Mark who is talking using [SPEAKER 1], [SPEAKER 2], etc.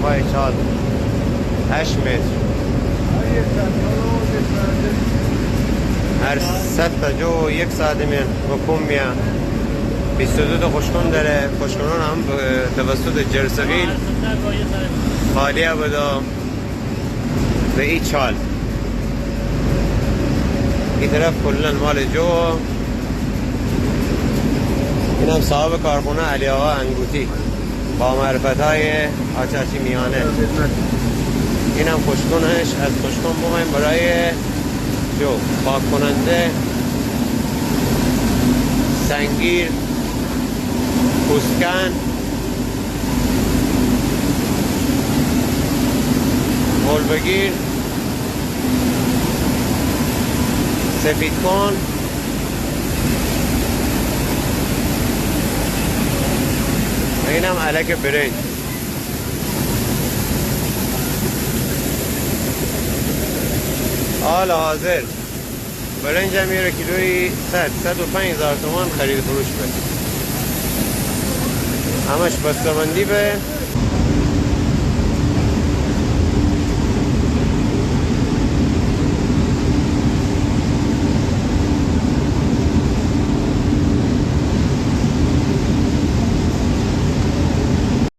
[SPEAKER 1] پای چال 8 متر هر 100 تا جو 1 ساعت میان بکن میان 22 تا خوشکن داره. خوشکنان هم توسط جرسقیل خالیه بدا به این چال. این طرف کلن مال جو. این هم صاحب کارخونه علی آقا انگوتی با معرفت های آچارچی میانه. این هم خوشکنش. از خوشکن بخوایم برای جو پاک کننده، سنگیر، پوسکن، غلبگیر، سفید کن، این هم علک برنج. حال حاضر برنج هم میره کیلوی 105,000 تومان خرید فروش بده. همش بسته‌بندی به